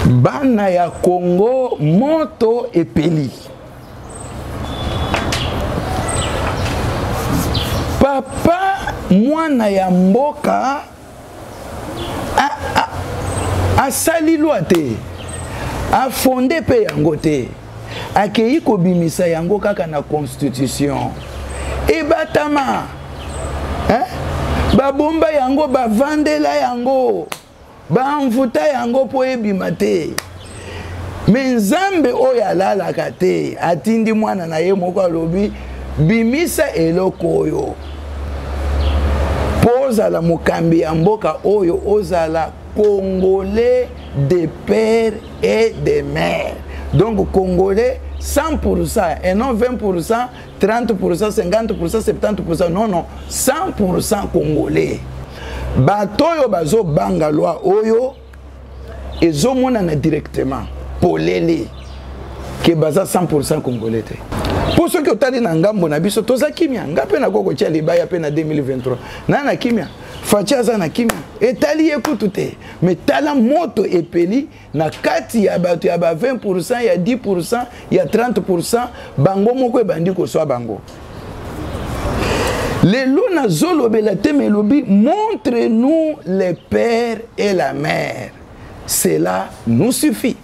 Bana ya Congo moto epeli. Papa mwana ya mboka asali loi te, a fondé pe yango te, akei kobimisa yango kaka na constitution. E batama babomba yango bavandela yango bamvuta yango po ebima te. Me Nzambe oyo alalaka te atindi mwana na ye moko alobi bimisa eloko oyo poza la mokambi ya mboka oyo ozala Congolais de père et de mère. Donc Congolais 100% et non 20%, 30%, 50%, 70%. Non, non, 100% Congolais. Batoyo bazo banga loi oyo ezo monana directement polele ke baza 100% Congolais te. Pour ceux qui ont tali na ngambo na biso toza kimia ngape na koko tia libaya pe na 2023 na kimia fatia za na kimia etali ekutu te mais tala moto epeli na kati ya bato ya ba 20% ya 10% ya 30% bango moko ebandi ko so bango. Les luna zolo belate melobi montre-nous le père et la mère. Cela nous suffit.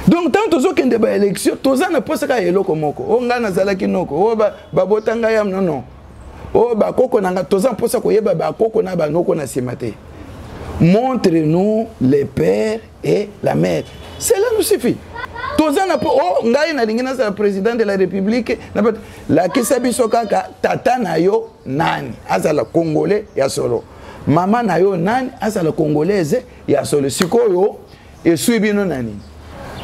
Donc tant tozo kende ba élection toza na posaka eloko moko o ngana zalaki noko o babotanga yam non o ba koko nanga toza posa ko yeba ba koko na ba noko na simate. Montre-nous le père et la mère. Cela nous suffit. Toza na po o ngai na lingina sa président de la République na la kisabiso kaka tata na yo nani azala congolais ya solo. Mama na yo nani azala congolaise ya solo. Sikoyo esuibino nani.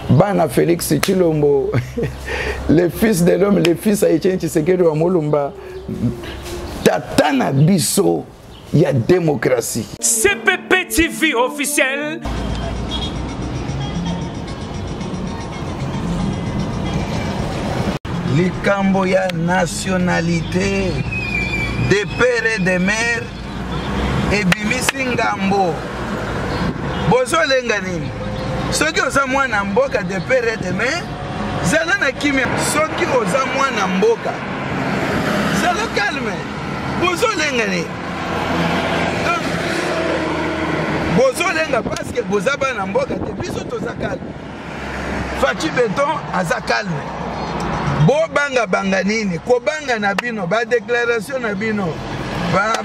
Bana Félix Tshilombo, le fils de l'homme, le fils à Etienne Tshisekedi wa Mulumba, tatana biso ya démocratie. CPP TV officiel. Likambo ya nationalité de père et de mère et bimisi ngambo. Bozo lenga nini? Soki oza mwana mboka de père et de mère, zala na kimia. Soki oza mwana mboka, zala calme. Bozo lenga ni. Bozo lenga parce que boza bana mboka te biso toza calme. Fachi Beton aza calme. Bo banga banga nini, ko banga na bino, ba déclaration na bino,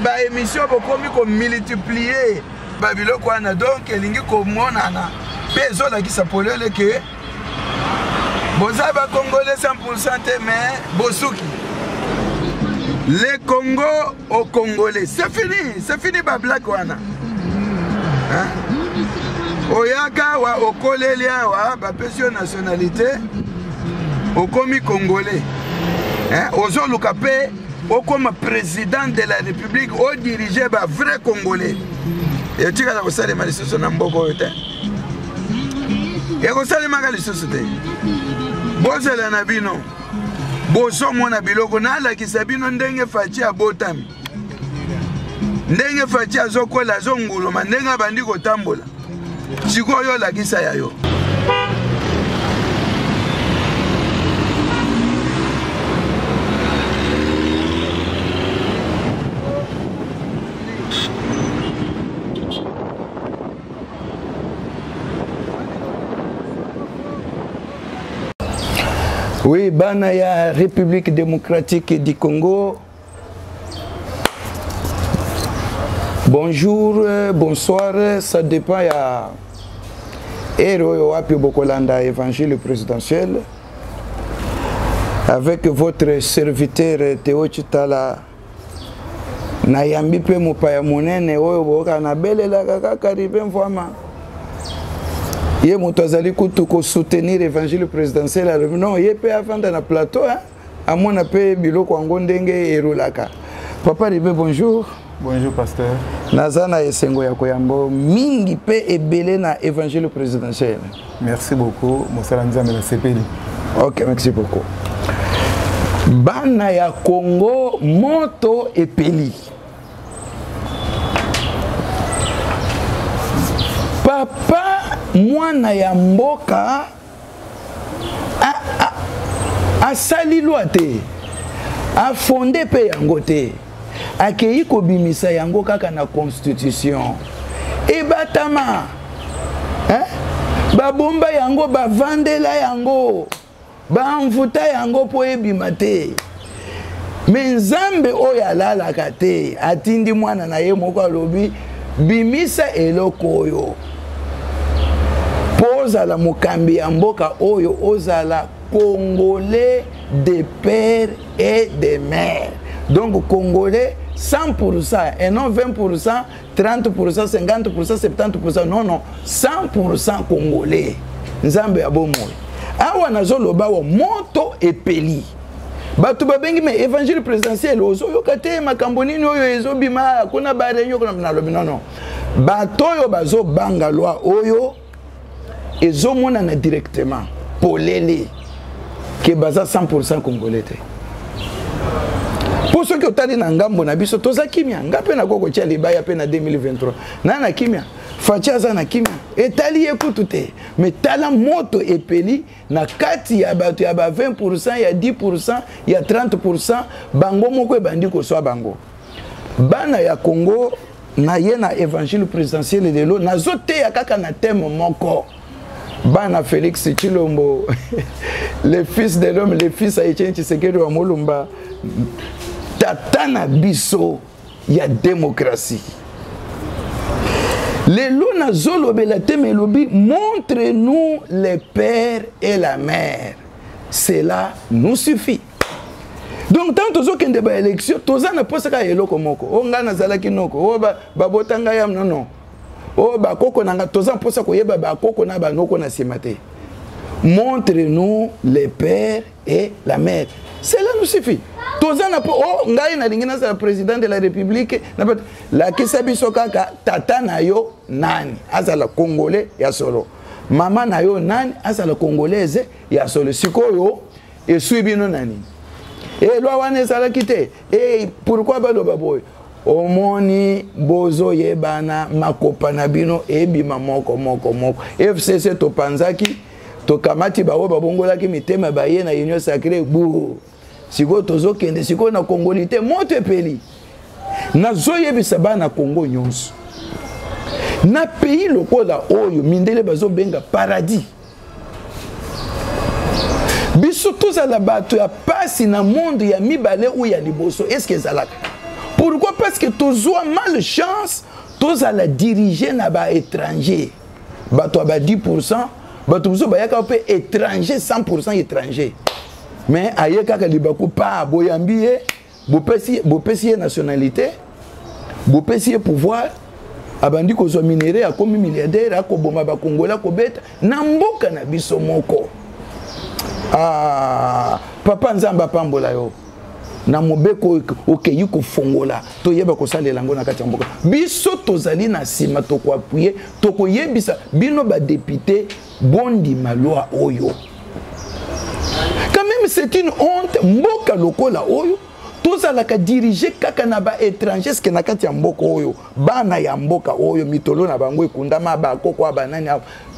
ba émission bokomi ko multiplier ba biloko wana donc elingi ko monana. Bezo la qui s'appelle que Bozaba Congolais 100% mais Bosuki. Les Congo aux Congolais. C'est fini ba black wana. Hein? Oyaka wa okolelia wa ba pension nationalité au komi congolais. Hein? Ozo lukape au comme président de la République au diriger ba vrai congolais. Et tu as aussi les manifestations na mboko yote. Et vous savez magali société. Bozela na bino. Boso mona biloko na la kisabino ndenge fachi abotami. Ndenge fachi azokola zongulo mandenga bandi kotambola. Sikoyo la kisa yayo. Oui, bana ya République démocratique du Congo. Bonjour, bonsoir, ça dépend ya Héro Wapi Bokolanda évangile présidentiel. Avec votre serviteur Théo Chitala Nayambi pe mopaya monene oyo boka na belela kaka karibe mvama. Ye mutazali kutu ko soutenir évangile présidentiel alors non ye pe afanda na plateau hein amona pe biloko ngo ndenge erolaka. Papa Ribe bonjour. Bonjour pasteur. Nazana esengo ya koyambo mingi pe ebele na évangile présidentiel. Merci beaucoup Mosala Nzambe na CPD. OK, merci beaucoup. Bana ya Congo moto epeli. Papa mwana ya mboka asali loi te, afonde pe yango te, akei kobimisa yango kaka na constitution ebatama, babomba yango, bavandela yango, bamvuta yango po ebima te. Me Nzambe oyo alalaka te, atindi mwana na ye moko alobi bimisa eloko oyo po ozala mokambi ya mboka oyo, ozala Congolais de père et de mère. Donc Congolais 100% et non 20%, 30%, 50%, 70%, non, non, 100% Congolais. Nzambe ya bomoi. Awa nazoloba wa moto epeli. Batu babengi me évangile présidentiel ozo yokate makambo nini oyo ezobima kuna barenyo kuna nalobi non non. Bato yo bazo banga loi oyo ezomona na directement polele ke baza 100% Congolais te. Pour ceux qui ont na ngambo na biso toza kimia ngape na koko tia libaya pe na 2023 na kimia facha za na kimia etali ekutu te, mais tala moto epeli na kati ya bato ya ba 20%, ya 10%, ya 30%, bango moko ebandi ko swa bango bana ya Congo na ye na évangile présidentiel de l'eau na zote ya kaka na thème moko bana Félix Tshilombo le fils de l'homme, le fils à Etienne Tshisekedi wa Mulumba, tatana biso ya démocratie. Les luna zolo belateme lobi, montre-nous le père et la mère. Cela nous suffit. Donc tant tozo kende ba élection, toza na posaka eloko moko. O nga nazalaki noko, o ba botanga yam non non. O ba koko nanga toza posa ko yeba ba koko na ba noko na simate. Montre-nous le père et la mère. Cela nous suffit. Tozana po o ngai na lingina sa président de la République na la kisabiso kaka tata na yo nani azala Congolais ya solo. Mama na yo nani azala Congolaise ya solo. Sikoyo e suibino nani. E loi wana ezala kite. E pourquoi baloba boy? Omoni bozo yebana makopa na bino ebima moko moko moko. FCC to panzaki to kamati bawo babongolaki mitema baye na union sacrée bu. Siko tozo kende siko na Congolité moto epeli. Na zoyebisa bana Congo nyonso. Na pays lokola oyo mindele bazo benga paradis. Biso tozala bato ya pasi na monde ya mibale ou ya liboso. Est-ce que zalaka? Pourquoi? Parce que tozoa malchance tozala diriger na ba étranger. Bato ba 10%, bato biso bayaka pe étranger 100% étranger. Mais aye kaka libaku pa boyambiye, bopesi nationalité, bopesi pouvoir, abandi ko zo minéré akomi milliardaire akoboma ba Congolais ko beta na mboka na biso moko. Ah, papa nzamba pambola yo. Na mobeko okeyi ko fongola to yeba ko salela ngo na kati ya mboka. Biso tozali na sima to ko appuyer, to ko yebisa bino ba député bondi malwa oyo. Quand même c'est une honte mboka lokola oyo tozalaka diriger kaka na ba étranger ce que na kati ya mboka oyo bana ya mboka oyo mitolo na bango ekundama ba koko banani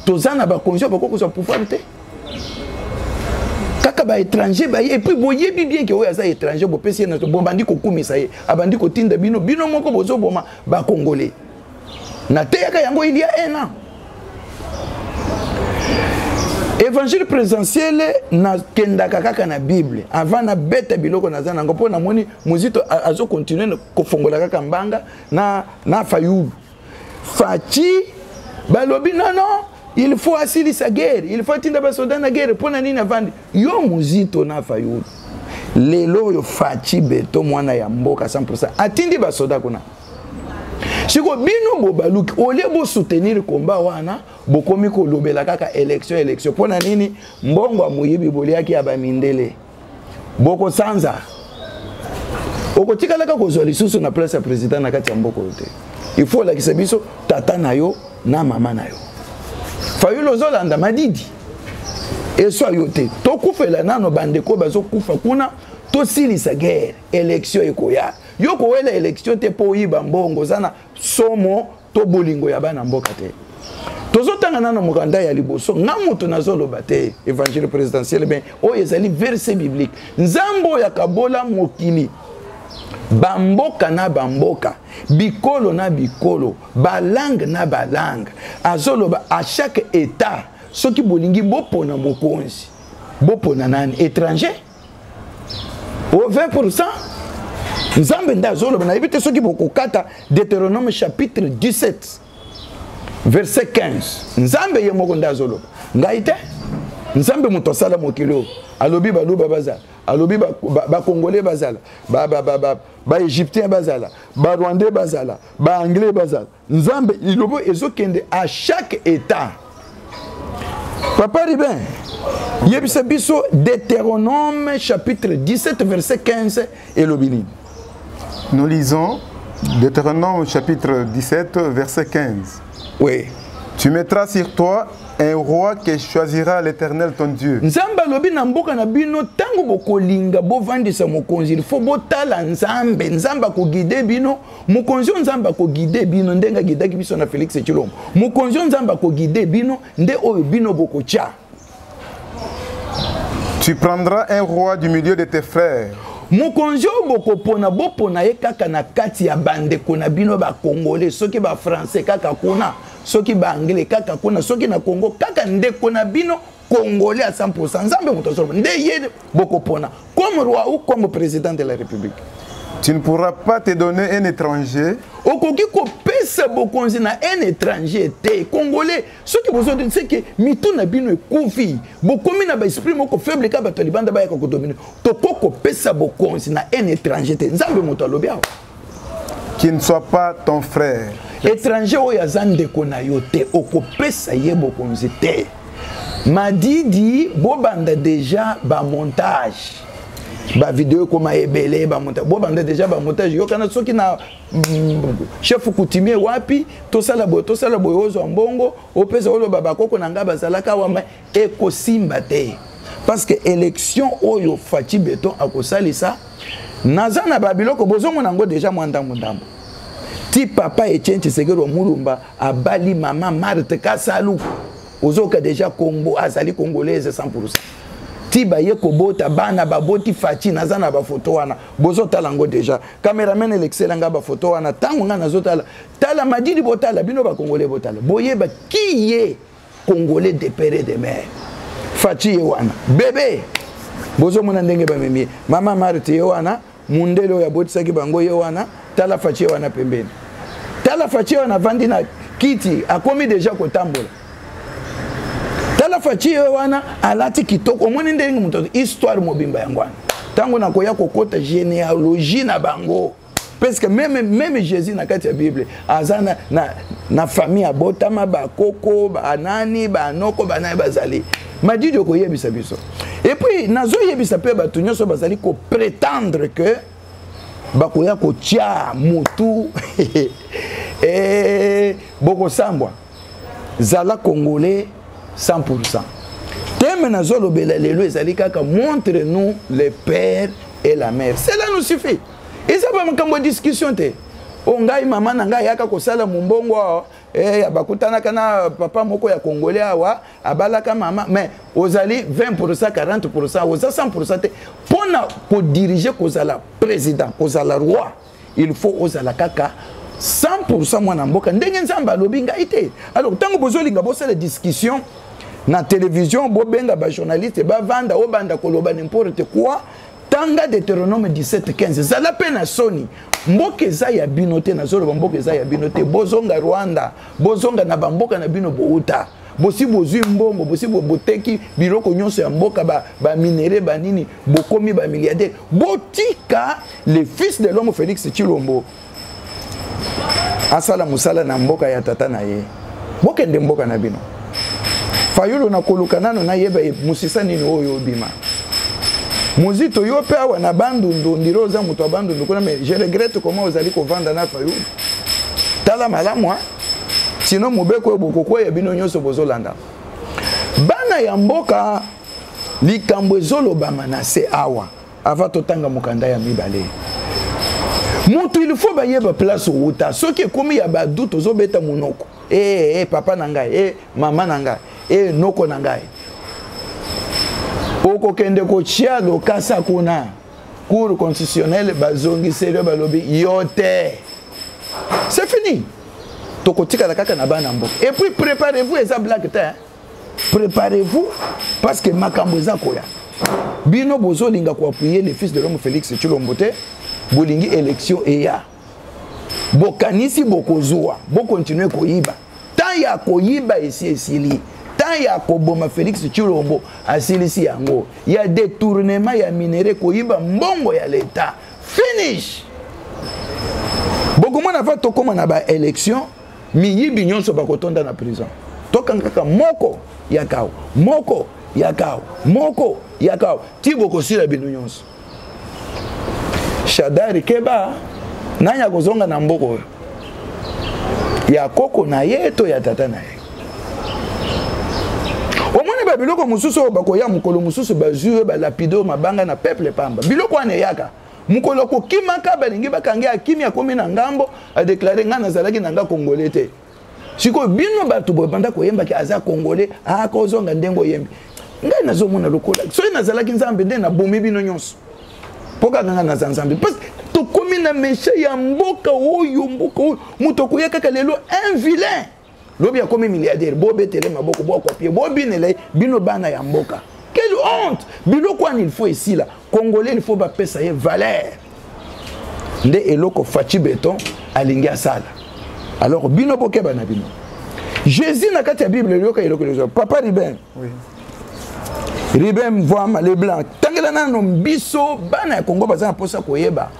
tozana ba condition ba koko so pouvoir te kaka ba étranger ba et puis boyebi bien que oyo za étranger bo pesi na bombandi ko kumisa ye abandi ko tinda bino moko bozo boma ba congolais na te yaka yango il y a un an. Évangile présidentiel na kendaka kaka na Bible avant na beta biloko na zana ngopo na moni muzito azo continuer ko fongola kaka mbanga na fayulu fachi balobi non il faut asili sa guerre, il faut tinda ba soldat na guerre pona nini avandi yo muzito na fayulu lelo yo fachi beto mwana ya mboka 100% atindi ba soldat kuna siko bino bobaluki ole bo soutenir combat wana bokomi ko lobela kaka élection pona nini mbongo amuyibi boliaki abamindele boko sanza okotika laka kozwa lisusu na place ya président na kati ya mboko yote il faut la kisabiso tata na yo na mama na yo fayulo zolanda madidi eso yote to kufela nano bandeko bazo kufa kuna to silisa guerre élection ekoya yoko wela élection te po yiba mbongo zana somo to bolingo ya bana mboka te tozotanga nano mokanda ya liboso nga moto nazoloba te évangile présidentiel ben oyo ezali verset biblique nzambo ya kabola mokili bamboka na bamboka bikolo na bikolo balangue na balangue azoloba à chaque état soki bolingi bopona mokonzi bopona nani étranger au 20%. Nzambe nda azoloba na yebite soki bokokata Deutéronome chapitre 17 verset 15 nzambe ye moko nda azoloba ngai te nzambe moto asala mokili alobi baluba bazala alobi ba congolais bazala ba égyptien bazala ba rwandais bazala ba anglais bazala nzambe ilobo ezokende à chaque état. Papa Ribin yebisa biso Deutéronome chapitre 17 verset 15 et lobini. Nous lisons Deutéronome chapitre 17 verset 15. Oui. Tu mettras sur toi un roi que choisira l'Éternel ton Dieu. Nzamba lobi na mboka na bino tango bokolinga bovandisa mokonzi il faut botala nzambe nzamba ko guider bino mokonzi nzamba ko guider bino ndenga gidaki biso na Félix Tshilombo mokonzi nzamba ko guider bino nde oyo bino bokocha. Tu prendras un roi du milieu de tes frères. Mokonzi bokopona bopona ye kaka na kati ya bandeko na bino ba congolais soki ba français kaka kuna soki ba anglais kaka kuna soki na Congo kaka ndeko na bino congolais à 100%. Nzambe mutosoro nde ye bokopona comme roi ou comme président de la République. Tu ne pourras pas te donner un étranger. Okoki ko pesa bokonzi na un étranger te congolais soki bozo de c'est que mitu na bino ekufi bokomi na ba esprit moko faible ka bato libanda ba ya ko dominer to ko pesa bokonzi na un étranger te nzambe moto alobi awa Qui ne soit pas ton frère. Étranger oyo azandeko na yo te okopesa ye bokonzi te. Madidi bobanda déjà ba montage ba vidéo koma ebele ba montage bobanda déjà ba montage yo kana soki na chef coutumier wapi tosala boyo ozo mbongo opesa olo baba koko na ngaba zalaka wama ekosimba te parce que élection oyo Faci Beton akosalisa nazana babiloko bozongo nango déjà mwandambo ndambo ti papa Etienne Tshisekedi Mulumba abali mama Marthe Kasalu ozoka déjà Congo azali congolaise 100%. Tiba ye kobota bana baboti Faci nazana ba photo wana bozo talango déjà cameraman l'excellent ba photo wana tango nga nazotala tala madidi botala bino ba congolais botala boyeba qui est congolais de père et de mère Faci ye wana bébé bozo mona ndenge ba memi mama Marthe ye wana mundelo ya boti saki bango ye wana tala Faci ye wana pembeni tala Faci ye wana vandi na kiti akomi déjà kotambola tala Faci wana alati kitoko omoni ndenge muto histoire mobimba yangwana tango na koya kokota généalogie na bango parce que même Jésus na kati ya Bible azana na famille abotama ba koko ba nani ba noko ba nani bazali madidi ko yebisa biso et puis nazo yebisa pe batu nyoso bazali ko prétendre que bakoya ko tia mutu boko sambwa zala congolais 100%. Thème nazolo belalelo ezali kaka montre-nous le père et la mère. Cela nous suffit. Et ça va me discussion te. Ongai mama nanga yaka kosala mumbongo abakutana kana papa moko ya congolais awa abalaka mama mais ozali 20% 40% oza 100% te pona ko diriger kozala président kozala roi il faut ozala kaka 100% mwana mboka ndenge nzamba lobinga ite. Alors tango bozolinga bosala discussion na télévision bobenga ba journaliste ba vanda obanda koloba n'importe quoi tanga Deutéronome 17:15 zala pena soni mboke za ya binote na zolo mboke za ya binote bozonga Rwanda bozonga na bamboka na bino bouta bosi bozui mbongo bosi boteki biloko nyonso ya mboka ba minere ba nini bokomi ba milliardaire botika le fils de l'homme Félix Tshilombo asala musala na mboka ya tata na ye bokende mboka na bino fayulu na koluka nano na yeba musisa nini oyo bima muzito yo pe awa na bandundu ndiroza muto abandundu kuna mais je regrette comment vous allez vendre na fayulu tala malamu sinon mubeko bokoko ya bino nyonso bozolanda bana ya mboka likambo ezoloba manase awa ava totanga mukanda ya mibale mutu il faut ba yeba place outa soki komi ya ba doute ozobeta munoko papa na ngai, maman na ngai, noko na ngai. Oko kende ko chia lo kasa kuna. Cour constitutionnelle bazongi sérieux balobi yote. C'est fini. Toko tika la kaka na bana mboka. Et puis préparez-vous eza blague te. Préparez-vous parce que makambo eza koya. Bino bozo linga ko appuyer le fils de l'homme Félix Tshilombo te. Bolingi élection eya. Bokanisi bokozwa, bo continuer koyiba. Tant ya koyiba esili. Tant ya koboma Félix Tshilombo asilisi yango. Ya détournement ya minéraux koyiba mbongo ya l'état. Finish. Bokomona va tokoma na ba élection, miyibi nyonso bakotonda na prison. Tokangaka moko yakao, moko yakao, moko yakao. Ti bokosila bino nyonso. Shadari keba nanya kozonga na mboko ya koko na yeto ya tata na ye. Omone ba biloko mususu bakoya mukolo mususu bazue ba lapido mabanga na peuple pamba. Biloko ane yaka mukolo ko kimaka balingi bakange akimi akomi na ngambo a déclarer ngana zalaki nanga congolais te. Siko bino batu banda ko yemba ki aza congolais a kozonga ndengo yembi. Ngai nazomona lokola. So nazalaki nzambe nde na bomi bino nyonso. Poka nganga na nzambe. Parce to komi na mesha ya mboka oyo mboka oyo mutoko yakaka lelo un vilain. Lobi akomi milliardaire bo betele maboko bo copier bo binele bino bana ya mboka. Quelle honte! Biloko an il faut ici là. Congolais il faut ba pesa ye valeur. Nde eloko fachi beton alingi asala. Alors bino boke bana bino. Jésus na kati ya Bible eloko eloko papa Ribem. Oui. Ribem voit les blancs. Tangela na no biso bana ya Congo baza posa koyeba.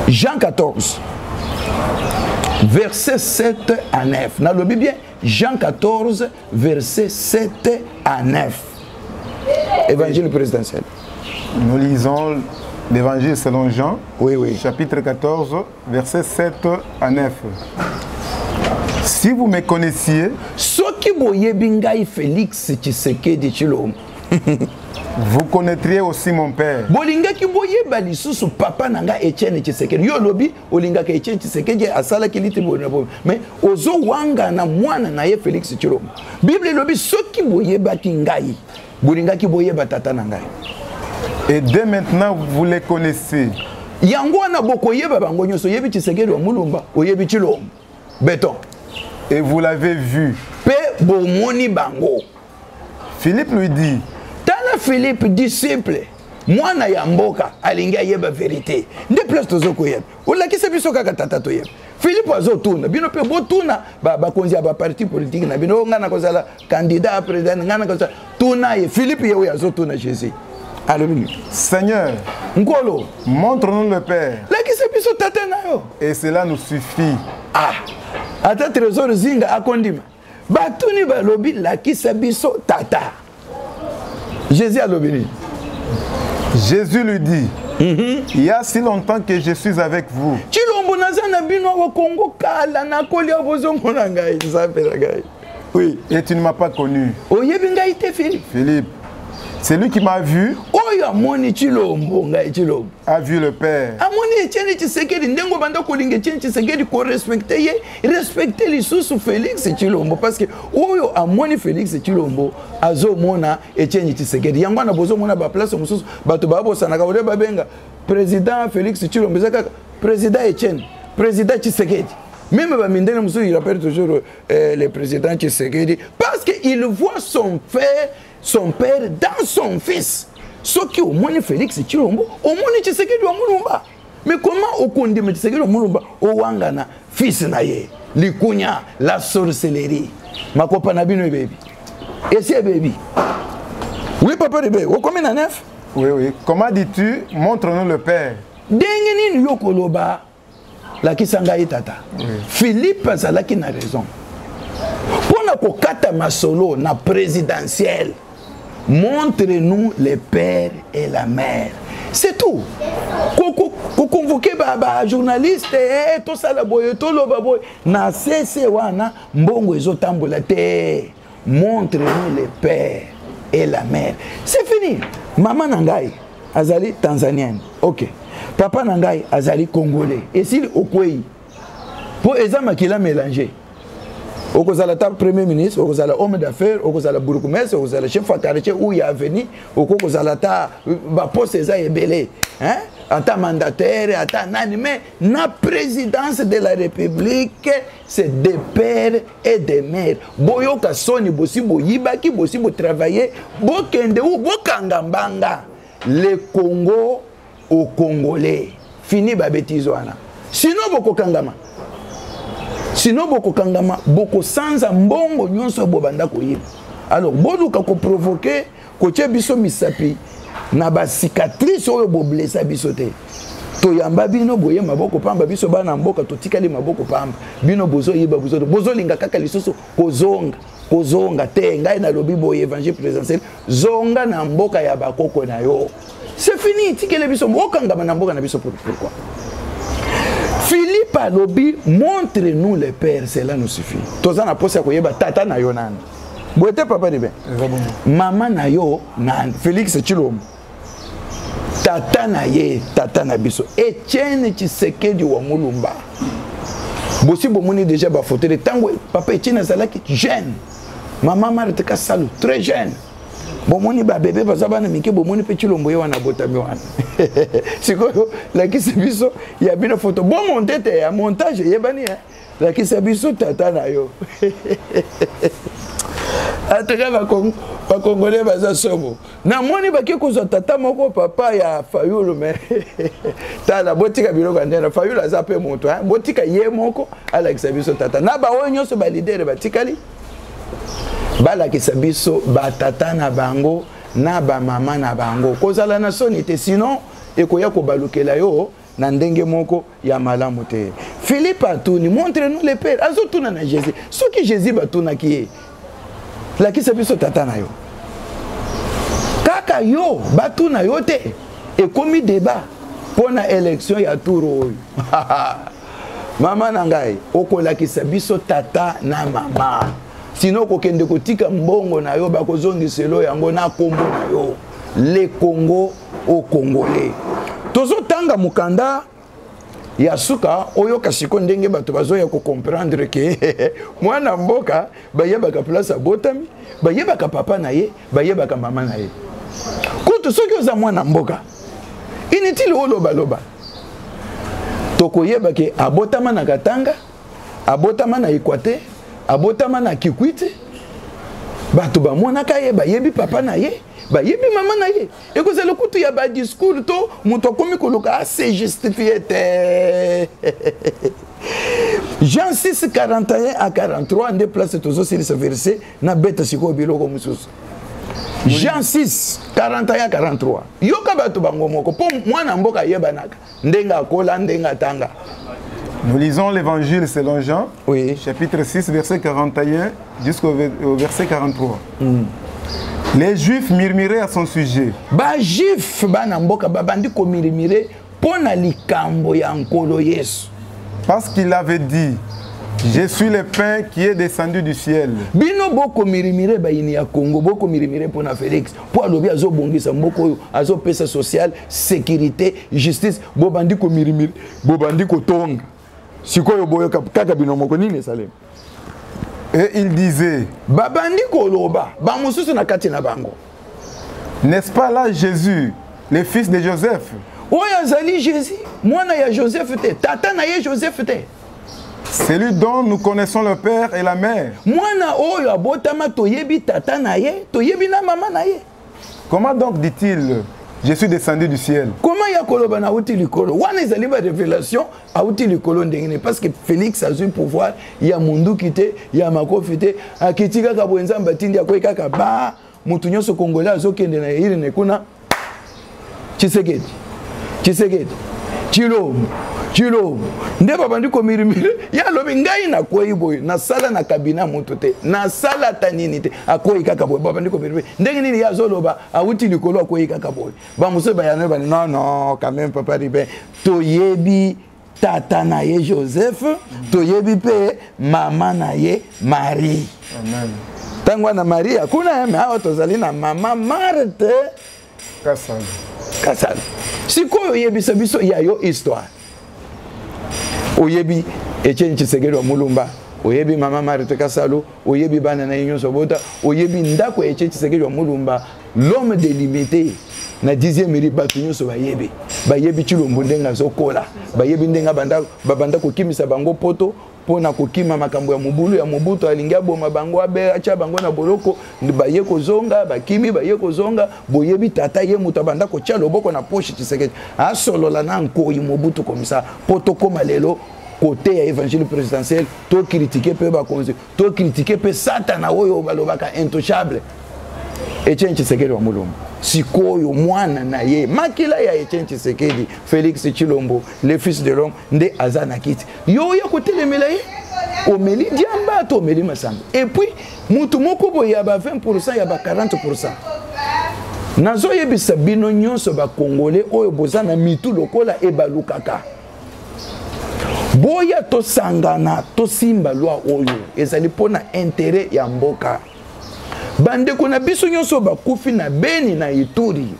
Jean 14 verset 7 à 9. Dans le Bible, Jean 14, verset 7 à 9. Évangile présidentiel. Nous lisons l'évangile selon Jean, oui. Chapitre 14, verset 7 à 9. Si vous me connaissiez, Soki boye bingai Félix Tshisekedi Tshilombo. Vous connaîtriez aussi mon père. Bolinga ki boye bali susu papa nanga Etienne Tshisekedi. Yo lobi olinga ka Etienne Tshisekedi asala kiliti bona bo. Mais ozo wanga na mwana na ye Félix Tshilombo. Bible lobi soki boye baki ngai. Bolinga ki boye batata na ngai. Et dès maintenant vous les connaissez. Yango na boko yeba bango nyonso yebi Tshisekedi wa mulumba oyebi Tshilombo. Béton. Et vous l'avez vu. Pe bomoni bango. Philippe lui dit. Philippe, disciple, moi na yamboka, alinga yeba vérité. De place tozo koyeb. Ola ki se biso kaka tata toyeb. Philippe azo tuna, bino pe bo tuna ba konzi ba parti politique na bino ngana kozala candidat à président ngana kozala tuna ye Philippe yewe azo tuna Jésus. Allô Seigneur, Nkolo, montre-nous le Père. La ki se biso tata na yo. Et cela nous suffit. Ah. Ata trésor zinga akondima. Batuni ba lobi la ki se biso tata. Jésus a l'obéi. Jésus lui dit, il y a si longtemps que je suis avec vous. Oui. Et tu ne m'as pas connu. Philippe, c'est lui qui m'a vu. A vu le Père. Respecter les sous Félix Tshilombo parce que oyo amoni Félix Tshilombo azomona Etienne Tshisekedi yango na bozo mona ba place mususu bato ba bosana ka babenga président Félix Tshilombo zaka président Etienne président Tshisekedi même ba mindene mususu il rappelle toujours le président Tshisekedi parce que il voit son père dans son fils. Ce qui au moins Félix Tshilombo au moins Tshisekedi wa mulumba. Mais comment au condamne Tshisekedi wa mulumba o wangana fils na ye likunya la sorcellerie makopa na bino baby. Et c'est baby. Oui papa de baby, o combien na 9? Oui. Comment dis-tu montre-nous le Père? Dengeni yokoloba la kisanga tata. Philippe azalaki na raison. Pona ko kata masolo na présidentiel. Montre-nous le père et la mère. C'est tout. Convoquer ba journaliste to sala boye to loba boye na cesse wana mbongo ezotambola te. Montre-nous le père et la mère. C'est fini. Maman nangai azali tanzanienne. OK. Papa nangai azali congolais. Et s'il okwei Pour exemple, qu'il a mélangé. Au Kozala premier ministre, au Kozala homme d'affaires, au Kozala bourgmestre, au Kozala chef de quartier où il a venu, au Kozala poste est belé. Hein? En tant mandataire, en tant nani, mais la présidence de la République, c'est des pères et des mères. Boyo kasoni, bosi boyibaki, bosi bo travailler, bokende ou bokangambanga. Le Congo au Congolais. Fini ba bêtise wana. Sinon boko kangama. Sinon boko kangama, boko sanza mbongo nyonso bobanda koyiba. Alors boduka ko provoquer ko tie biso misapi na ba cicatrice oyo bo blessa biso te. To yamba bino boye maboko pamba biso bana mboka to tikali maboko pamba. Bino bozo yiba bozo linga kaka lisusu kozonga te ngai na lobi boye évangile présidentiel zonga na mboka ya bakoko na yo. C'est fini, tikele biso mokangama na mboka na biso pourquoi? Philippe Alobi, montre-nous les pères, cela nous suffit. Tozana posa koyeba tata na yo nan. Boete papa de ben. Maman na yo nan. Félix Tshilombo. Tata na ye, tata na biso. Etienne Tshisekedi wa Mulumba. Bosi bomoni déjà ba photo de tango papa Etienne azalaki jeune. Maman Marthe Kasalu très jeune. Bomoni ba bébé bazabana mike bomoni pe Tshilombo ye wana botami wana. Sikoyo la kisi biso ya bino photo bon monté te ya montage yebani hein. La kisi biso tata na yo. Ataka ba Congolais baza sobo. Na moni ba ke ko tata moko papa ya Fayulu mais tala botika biloko ndena Fayulu aza pe moto hein. Botika ye moko ala kisi biso tata. Na ba wonyo so ba leader ba tikali. Bala kisa biso ba tata na bango na ba mama na bango kozala na soni te sinon ekoya ko balukela yo na ndenge moko ya malamu te. Philippe atuni montre-nous les pères azotuna na Jésus soki Jésus batuna ki la kisa biso tata na yo kaka yo batuna yo te ekomi débat pona élection ya tour mama na ngai okolakisa biso tata na mama. Sinon kokende kotika mbongo na yo bakozongiselo yango na kombo na yo le Congo au Congolais. Tozo tanga mukanda ya suka oyo kasiko ndenge bato bazoya ko comprendre que mwana mboka bayebaka place botami bayebaka papa na ye bayebaka mama na ye. Kutu soki oza mwana mboka inutile oloba loba. Tokoyeba ke abotama na Katanga, abotama na Equateur, abotama na Kikwiti, bato ba monaka ye bayebi papa na ye, bayebi mama na ye. Ekoza le kutu ya ba discours to muto komi koluka se justifié te. Jean 6 41 à 43 en place tozo sur ce verset na beta siko biloko mususu. Jean 6 41 à 43. Yoka bato bango moko po mwana mboka yebanaka ndenga kola ndenga tanga. Nous lisons l'évangile selon Jean, oui. Chapitre 6, verset 41 jusqu'au verset 43. Les Juifs murmuraient à son sujet. Ba Juif bana mboka babandi ko murmurer pona likambo ya nkolo Yesu. Parce qu'il avait dit, je suis le pain qui est descendu du ciel. Bino boko murmurer ba ini ya Congo boko murmurer pona Félix. Po alobi azo bongisa mboko azo pesa social, sécurité, justice, bobandi ko murmurer, bobandi ko tonga. Et il disait, n'est-ce pas là Jésus, le fils de Joseph? Celui dont nous connaissons le père et la mère. Comment donc dit-il, je suis descendu du ciel? Comment ya koloba na uti likolo? Wana ezali ba révélation a uti likolo ndengene parce que Félix a eu pouvoir ya mundu kité ya makofi te akitika ka bwenza mbatindi akoy kaka ba mutu nyoso Congolais azokende na iri ne kuna Tshisekedi Tshilombo nde babandi ko mirimire ya lobi ngai na koyi boy na sala na kabina mutu te na sala tanini te akoyi kaka boy babandi ko mirimire ndenge nini ya zoloba awuti likolo akoyi kaka boy ba muso ba yana ba non quand même papa ribe to yebi tata na ye Joseph to yebi pe mama na ye Marie. Amen. Tangwa na Marie akuna eme hawa tozali na mama Marthe Kasalu. Sikoyo yebi sabiso ya yo histoire. Oyebi Etienne Tshisekedi wa Mulumba oyebi mama Marthe Kasalo oyebi bana na Union Sobota oyebi ndako Etienne Tshisekedi wa Mulumba l'homme délimité na 10e mairie batu nyonso bayebi Chilombo ndenga zokola bayebi ndenga banda kokimisa bango poto pona kokima makambo ya mobulu ya Mobutu alingia boma bango abe acha bango na boloko baye kozonga bakimi baye kozonga boyebi tata ye muta banda ko tia loboko na poche Tshisekedi asolola na nkoyi Mobutu comme ça poto koma lelo côté évangile présidentiel to critiquer pe ba konzi to critiquer pe satana oyo balobaka intouchable Etienne Tshisekedi wa Mulumba sikoyo mwana na ye makila ya Etienne Tshisekedi Félix Tshilombo le fils de l'homme nde azana kiti yo ya kotelemela ye omeli diamba to omeli masamba et puis mutu moko boye ya ba 20% ya ba 40% nazo yebisa bino nyonso ba congolais oyo bozana mitu lokola e balukaka boya to sangana to simba lwa oyo ezali pona intérêt ya mboka bande kona biso nyonso bakufi na Beni na Ituri.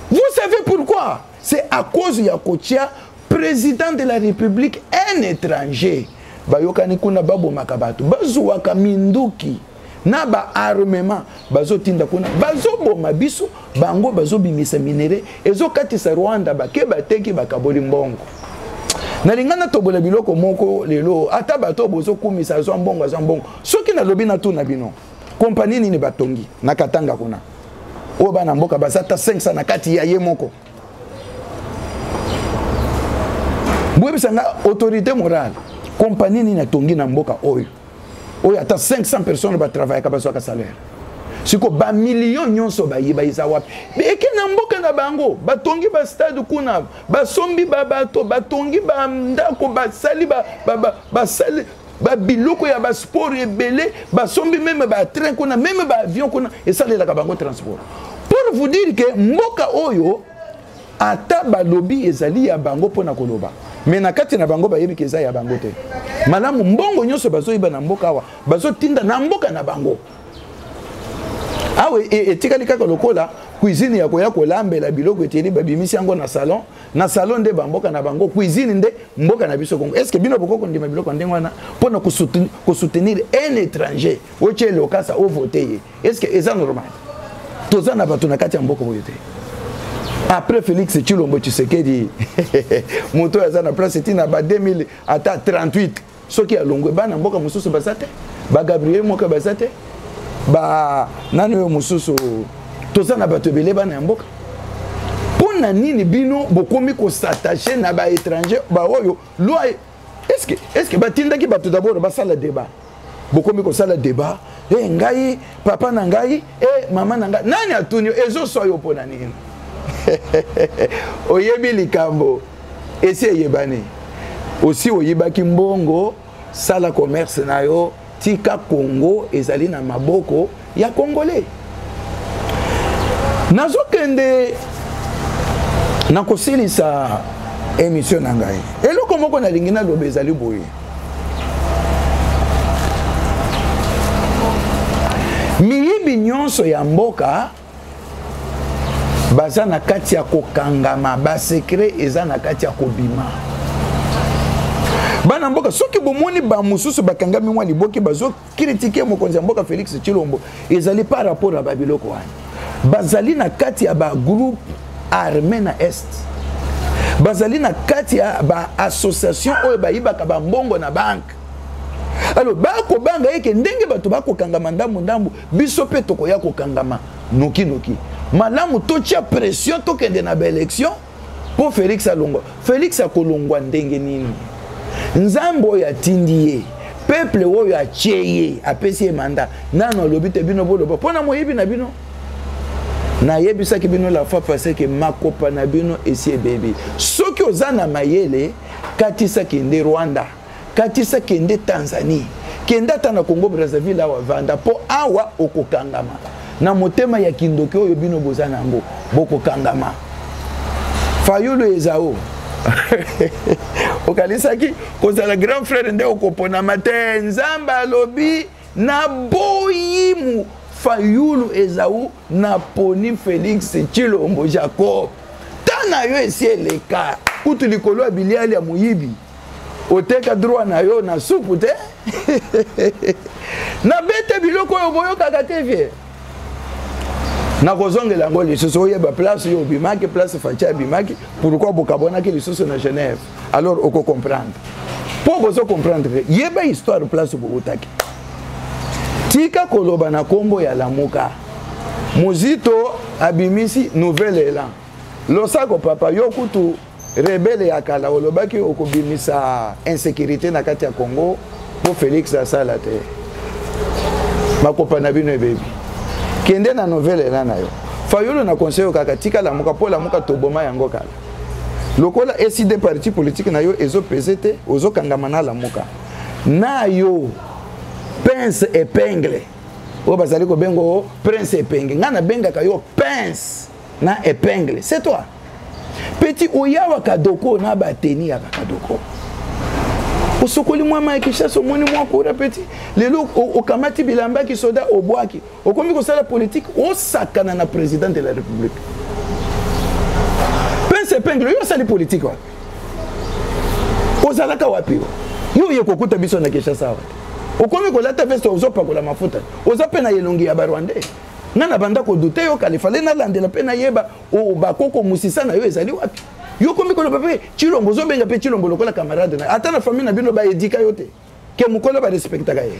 Vous savez pourquoi? C'est à cause ya kotia président de la République un étranger bayokani kuna babo makabatu bazuwaka minduki na ba armement bazotinda kuna bazoboma biso bango bazobimisa minere ezokatisa Rwanda bake bateki bakaboli mbongo nalingana tobola biloko moko lelo ata bato bozo kumisa zo mbongo soki na lobi na tuna bino compagnie nini batongi na Katanga kuna o bana mboka basata 500 na kati ya ye moko mbwebisanga autorité morale compagnie nini atongi na mboka oyo ata 500 personnes ba travailler ka baso ka salaire siko ba millions nyonso ba yiba isa wapi eke na mboka na bango batongi ba stade kuna basombi ba bato batongi ba ndako basali basali ba biloko ya ba sport ebele basombi même ba train kuna même ba avion kuna et ça les la bango transport pour vous dire que mboka oyo ata ba lobby ezali ya bango pona koloba mais na kati na bango ba yebi keza ya bango te malamu mbongo nyonso bazo iba na mboka wa bazo tinda na mboka na bango awe etikali kaka lokola cuisine ya koya kolambela biloko eteli babimisi yango na salon nde bamboka na bango cuisine nde mboka na biso Kongo est-ce que bino boko ndima biloko ndenge wana pona ko soutenir un étranger oche lokasa o voter est-ce que eza normal tozana bato na kati ya mboka oyo te après Félix Tshilombo Tshisekedi moto ya na place tina ba 2000 ata 38 soki ya longwe bana mboka mususu basate ba Gabriel moka basate ba nani yo mususu tozana bato belé bana ya mboka pona nini bino bokomi ko s'attacher na ba étranger ba oyo loi est-ce que batindaki bato d'abord basala débat bokomi ko sala débat ngai papa na ngai mama na ngai nani atuni ezo soyo pona nini oyebi likambo esi eyebani aussi oyibaki mbongo sala commerce na yo tika Congo ezali na maboko ya congolais nazokende na kosilisa émission na ngai eloko moko na lingina lobe ezali boye miyibi nyonso ya mboka baza na kati ya kokangama ba secret eza na kati ya kobima bana mboka soki bomoni ba mususu bakangami mwa liboki bazo critiquer mokonzi ya mboka Félix Tshilombo ezali par rapport à babiloko wana bazali na kati ya ba groupe armé na est bazali na kati ya ba association oyo bayibaka ba mbongo na banque alors bako banga yeke ndenge bato bako kangama ndambu biso pe toko ya ko kangama noki malamu totia pression tokende na ba élection pour Félix alongwa Félix akolongwa ndenge nini nzambo ya tindie peuple oyo acheye apesi manda nano lobite bino boloba pona moyibi na bino na yebisa ki bino la fois passée que makopa na bino esi bébé soki ozana mayele katisa kende Rwanda katisa kende Tanzanie kenda tana Congo Brazzaville awa vanda po awa okokangama na motema ya kindoki oyo bino bozana ngo bokokangama Fayulu ezao okalisaki kozala grand frère nde okopona matin nzamba lobi na boyimu Fayulu ezao na poni Félix Tshilombo Jacob tana yo esi eleka kutu likolo ya biliali ya muyibi oteka droit na yo na soupe te na bete biloko oyo boyokaka te vie na kozongela yango lisusu oyeba place yo obimaki place faci abimaki pourquoi bokabonaki lisusu na Genève alors oko comprendre po bozo comprendre yeba histoire place boutaki tika koloba na kombo ya Lamuka Muzito abimisi nouvelle élan losako papa yokutu rebelle ya kala olobaki okobimisa insécurité na kati ya Congo po Félix asala te makopa na bino ebebi kende na nouvelle élan na yo fayolo na conseil kaka tika Lamuka po Lamuka toboma yango kala lokola esi des partis politiques na yo ezo pesete ozo kangama na Lamuka na yo pince épingle o bazali ko bengo prince épingle ngana benga ka yo pince na épingle c'est toi petit oyawa kadoko na bateni ya kadoko osokoli mwa ma Kinshasa moni mwa kura petit lelo okamati bilamba ki soda obwaki okomi ko sala politique osakana na président de la république pince épingle yo sali politique wa ozalaka wapi yo yekokuta biso na Kinshasa wa okomi kolata veste ozopa kola mafuta ozape na yelongi ya barwandais nana banda ko douter yo kalifale na landela pe na yeba o bakoko musisa na yo ezali wapi yo komi ko lobe Chilombo zobenga pe Chilombo lokola camarade na ata na famille na bino ba edika yo te ke mukolo ba respecta ka ye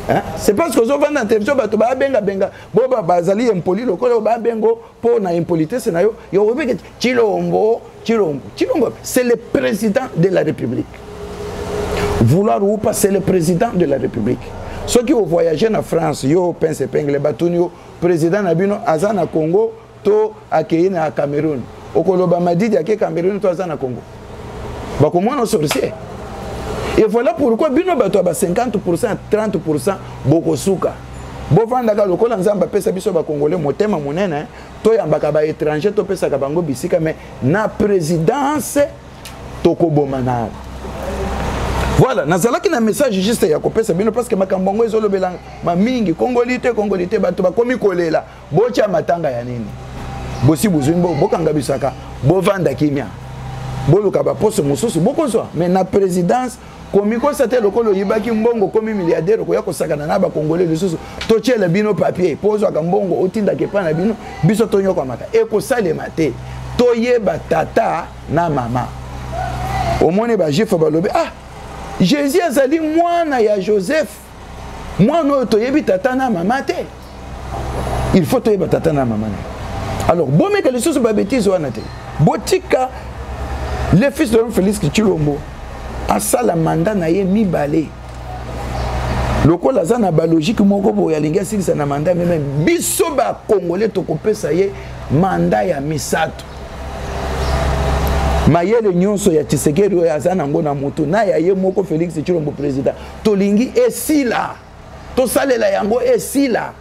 hein c'est parce que zo vanda interview bato ba benga bo bazali impoli lokola ba bengo po na impolitesse na yo yo obeke Chilombo c'est le président de la République. Vouloir ou pas, c'est le président de la République. Ceux qui ont voyagé en France, yo pense épingle batunyo président nabino azana Congo to akeye na Cameroun. Okoloba madidi ake Cameroun to azana Congo. Ba comment on sorcier. Et voilà pourquoi bino bato ba 50% 30% boko suka. Bo vanda ka lokola nzamba pesa biso ba congolais motema monene to yambaka ba étranger to pesa ka bango bisika mais na présidence tokobomana. Voilà, nazalaki na message juste ya kopesa bino parce que makambongo ezolobela mamingi congolité bato bakomi kolela bocha matanga ya nini bosi buzumbo bokanga bisaka bovanda kimia boluka ba poste mususu bokozwa mais na présidence komiko sate lokolo yibaki mbongo komi milliardaire ko yakosakana na ba congolais lisusu tochela bino papier pozwa ka mbongo otinda ke pana bino biso tonyoko maka ekosalema te toyeba tata na mama omone ba jif balobe Jésus azali mwana ya Joseph. Mwana oyo toyebi tata na mama te. Il faut toyeba tata na mama. Alors, bon mec les choses ba bêtises wana te. Botika le fils de l'homme Félix Tshilombo asala mandat na ye mibale. Lokola za na ba logique moko bo ya linga sikisa na mandat même biso ba congolais to kopesa ye mandat ya misato. Mayele nyonso ya Tshisekedi oyo azana ngona mutu na ya ye moko Félix Tshilombo président tolingi esila to salela yango esila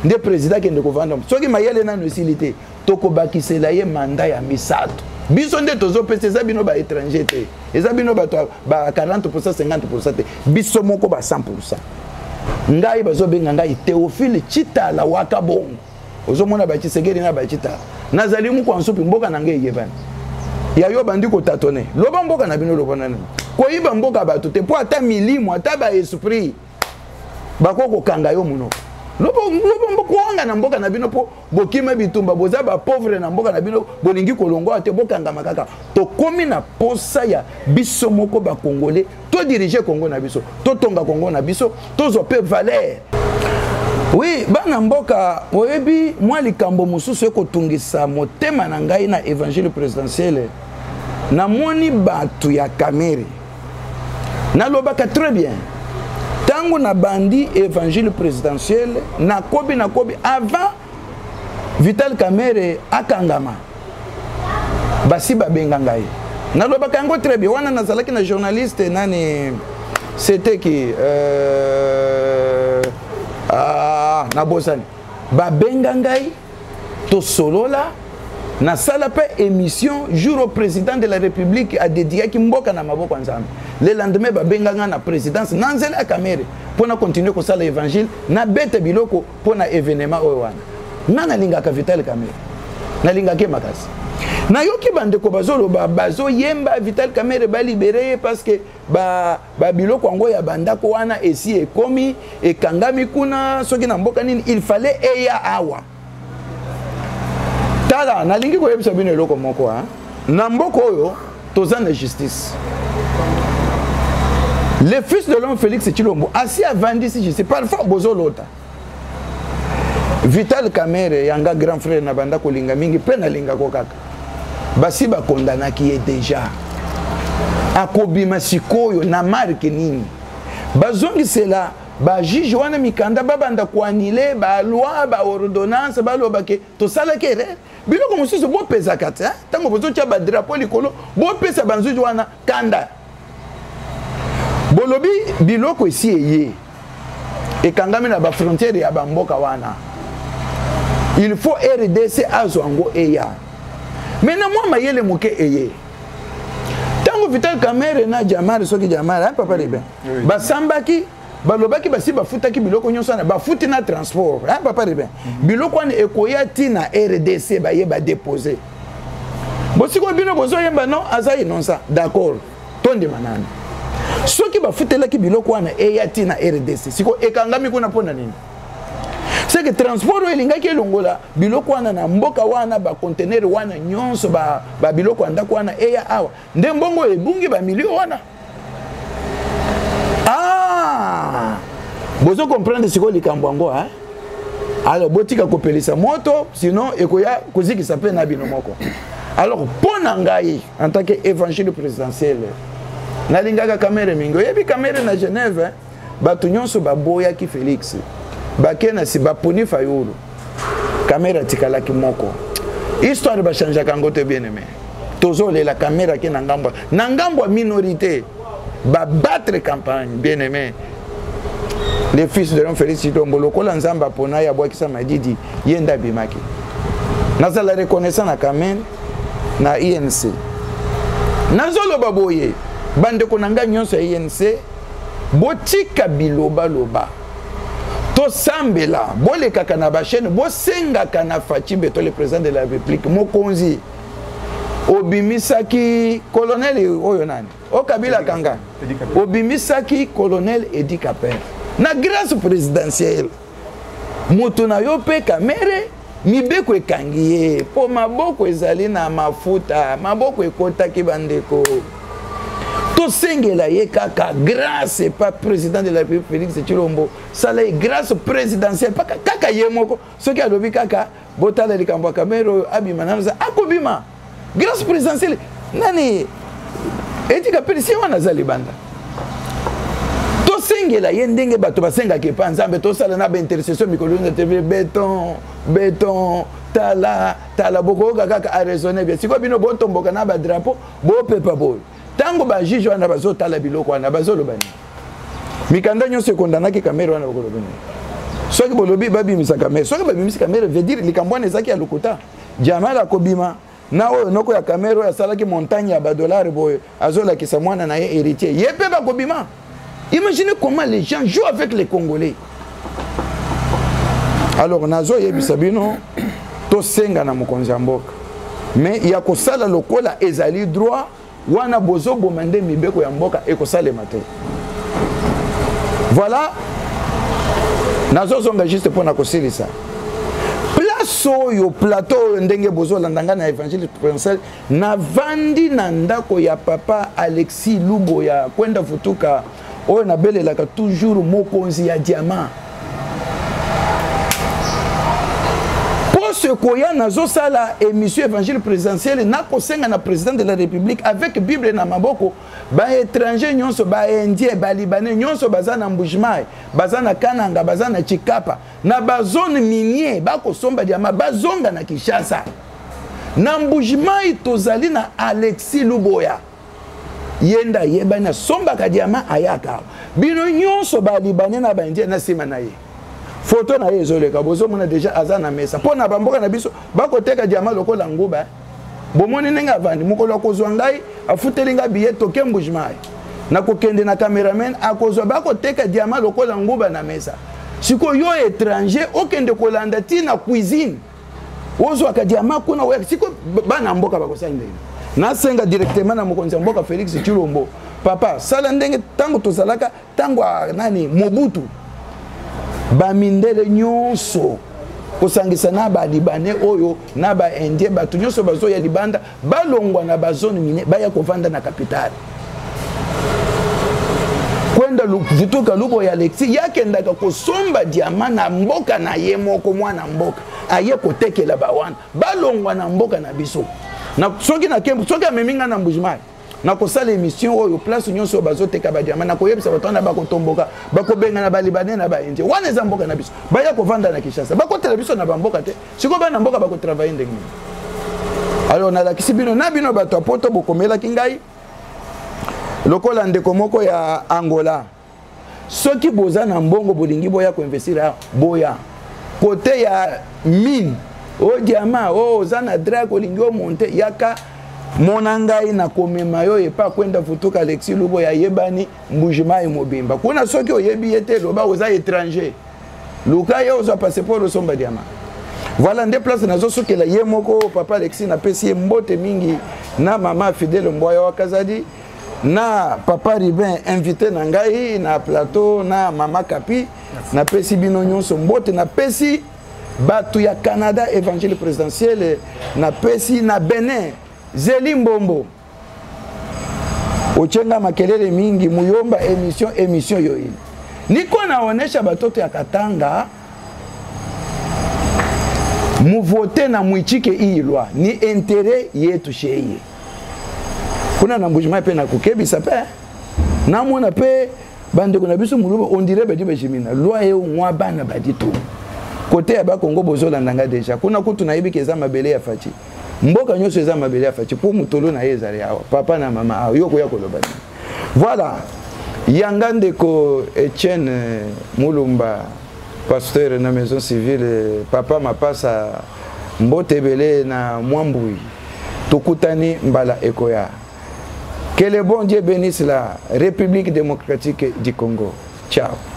nde président kende ko vanda soki mayele nanu esilité to ko bakisela ye mandat ya misato biso nde tozo pesa za bino ba étranger te eza bino ba 40% 50% te biso moko ba 100%. Ngai bazo benga ngai Théophile Chitala wakabongo ozomona ba Tshisekedi na ba Chitala nazali mu kwa nsupi mboka na ngai yebana ya yo bandi ko tatone loba mboka na bino loba nani ko yiba mboka bato te po ata milimo ata ba esprit bakoko kanga yo muno loba mboka wanga na mboka na bino po bokima bitumba boza ba pauvre na mboka na bino bolingi kolongo ate bokanga makaka to komi na posa ya biso moko ba congolais to diriger Congo na biso to tonga Congo na biso to zo pe valeur. Oui, bana mboka oyebi mwa likambo mususu ekotungisa motema na ngai na évangile présidentiel na moni batu ya Kamere na lobaka très bien tango na bandi évangile présidentiel na kobi avant Vital Kamere akangama basi babenga ngai na lobaka yango très bien wana nazalaki na journaliste nani c'était qui na bosani babenga ngai to solola na sala pe émission jour au président de la République a dédié ki mboka na maboko nzambe le lendemain babenga nga na présidence nanzela ya Kamere pona continuer ko sala évangile na bete biloko pona événement oyo wana nga nalingaka Vital Kamere nalingaka makasi Na yoki bandeko bazo yemba Vital Kamerhe ba libéré parce que ba biloko yango ya bandako wana esi ekomi ekangami kuna soki na mboka nini il fallait eya awa. Tala nalingi koyebisa bino eloko moko ha. Na mboka oyo toza na justice. Le fils de l'homme Félix Tshilombo assis à Vandisi je sais parfois bozo lota. Vital Kamerhe yanga grand frère na bandako linga mingi pe na linga ko kaka. Basi ba condamna qui est déjà akobima sikoyo na marque nini bazongi cela ba juge wana mikanda babanda ko annuler ba loi ba ordonnance ba loba ke to sala kere biloko mosusu bo pesa kata tango bozo tia ba drapeau likolo bo pesa banzuji wana kanda bolobi biloko esi eye ekangami na ba frontière ya ba mboka wana il faut RDC azwango eya. Maintenant, moi, je suis moké eye. Tango Vital Kamerhe na Jamar, soki Jamar, hein, papa Reben. Ba sambaki, ba lobaki basi ba futaki biloko nyonso na ba futi na transport, hein, papa Reben. Biloko na ekoya tina RDC ba ye ba déposer. Bosiko bino bozo yemba non, azayi non ça, d'accord. Tonde manana. Soki ba futelaki biloko na eya tina RDC. Siko ekangami kuna pona nini? C'est que transport elingaki elongola biloko wana na mboka wana ba conteneur wana nyonso ba biloko andako wana eya awa nde mbongo ebungi ba milio wana. Ah bozo comprendre siko likambo yango hein. Alors botika kopelisa moto sinon ekoya kozikisa pe na bino moko. Alors pona ngai en tant que évangile présidentiel na lingaka Kamerhe mingo yebi Kamerhe na Genève hein, bato nyonso ba boya ki Félix bakena si baponi fayulu Kamerhe tikalaki moko histoire ba changer kango te bien aimé tozole la Kamerhe ki na ngambo minorité ba battre campagne bien aimé les fils de l'homme Félix Tshilombo lokola nzamba pona ya bwakisa madidi yenda bimaki nazala reconnaissant na Kamerhe na INC nazolo baboye bande konanga nyonso ya INC botika biloba loba to sambela boleka kana ba chaîne bo senga kana Faci Beto le président de la République mokonzi obimisaki colonel oyo nani o Kabila kanga obimisaki colonel Edi Kaper na grâce présidentielle moto na yo pe Kamerhe mibeko ekangiye po maboko ezali na mafuta maboko ekotaki bandeko to sengela ye kaka grâce pas président de la République Félix Tshilombo sala grâce présidentielle pas kaka ye moko soki alobi kaka botala likambo ya Kamerhe abima nana akobima grâce présidentielle nani Edi Kaper si wana zali banda to sengela ye ndenge bato basengaki pa nzambe to sala na ba intercession mikolo na TV béton tala boko kaka a raisonner bien siko bino botomboka na ba drapeau bo pepa boy tango ba juge wana bazo tala biloko wana bazo lobani mikanda nyonso kondanaki Kamerhe wana boko lobani soki bolobi babimisa Kamerhe soki babimisa Kamerhe veut dire likambo wana ezaki ya lokuta Jamal akobima na oyo noko ya Kamerhe ya salaki montagne ya ba dollars boy azola kisa mwana na ye héritier yepe bakobima. Imaginez comment les gens jouent avec les Congolais. Alors nazo yebisa bino to senga na mokonzi mboka mais ya kosala lokola ezali droit wana bozo bomande mibeko ya mboka ekosala mate. Voilà nazo zonga juste pour na kosilisa place oyo plateau ndenge bozo landanga na évangile présidentiel na vandi na ndako ya papa Alexis Lubo ya kwenda futuka oyo na belelaka toujours mokonzi ya diamant. Ce koya nazo sala émission évangile présidentielle na kosenga na président de la République avec Bible na maboko ba étranger nyonso ba indien ba libanais nyonso bazana mbujimai bazana Kananga bazana Chikapa na ba zone minier ba kosomba diamant bazonga na Kinshasa na mbujimai tozali na Alexis Luboya yenda yeba na somba ka diamant ayaka bino nyonso ba libanais na ba indien na sima na ye photo na ye ezoleka bozo mona déjà azana mesa pona bamboka na biso bakoteka diamant lokola nguba bomoni nenga vandi mokolo akozwa ngai afutelinga billet toke mbujimai na kokende na cameraman akozwa bakoteka diamant lokola nguba na mesa siko yo étranger okende kolanda ti na cuisine ozo akadiama kuna oya siko bana mboka bakosala ndenge nasenga directement na mokonzi mboka Félix Tshilombo papa sala ndenge tango tozalaka tango nani Mobutu bamindele nyonso kosangisa na ba Libanais oyo na ba Indien batu nyonso bazo ya libanda balongwa na ba zone mine baya kovanda na capitale kwenda vituka lubo ya Alexis yakendaka kosomba diamant na mboka na ye moko mwana mboka aye kotekela bawana balongwa na mboka na biso na soki na kembo soki ameminga na Mbujimai na kosala émission oyo place nyonso bazoteka ba diamant na koyebisa batwana bakotomboka bakobenga na ba Libanais na ba Indien wana eza mboka na biso baya kovanda na Kinshasa bakotela biso na bamboka te siko bana mboka bakotravailler ndenge alors na lakisi bino na bino bato apoto bokomela kingai lokola ndeko moko ya Angola soki boza na mbongo bolingi boya ko investir boya côté ya mine o diamant o zana drag olingi o monter yaka monangai na komema yo epa kwenda futuka Alexis Lubo ya yebani Mbujimai mobimba kuna soki oyebi ete loba oza étranger luka yo oza passeport osomba diamant voilà nde place nazo sokela ye moko papa Alexis na pesi mbote mingi na mama Fidèle Mboya wakazadi na papa Ribin invité na ngai na plateau na mama Kapi na pesi bino nyonso mbote na pesi batu ya Canada évangile présidentiel na pesi na Benin Zeli Mbombo ochenga makelele mingi muyomba émission yo hili niko naonesha batoto ya Katanga muvote na muichike hii lwa ni intérêt yetu sheye kuna na Mbujimai pe na kukebisa pe na mona pe bande kuna biso muluba on dirait badi bajimina lwa ye mwa bana badi to côté ya ba Congo bozola ndanga déjà kuna kutu na yibi keza mabele ya fachi mboka nyonso eza mabele ya fachi pour mutolo na yeza ya papa na mama awo yoko ya koloba voilà yanga ndeko Etienne Mulumba pasteur na maison civile papa mapasa mbotebele na Mwambui tukutani mbala ekoya. Que le bon Dieu bénisse la République démocratique du Congo. Ciao.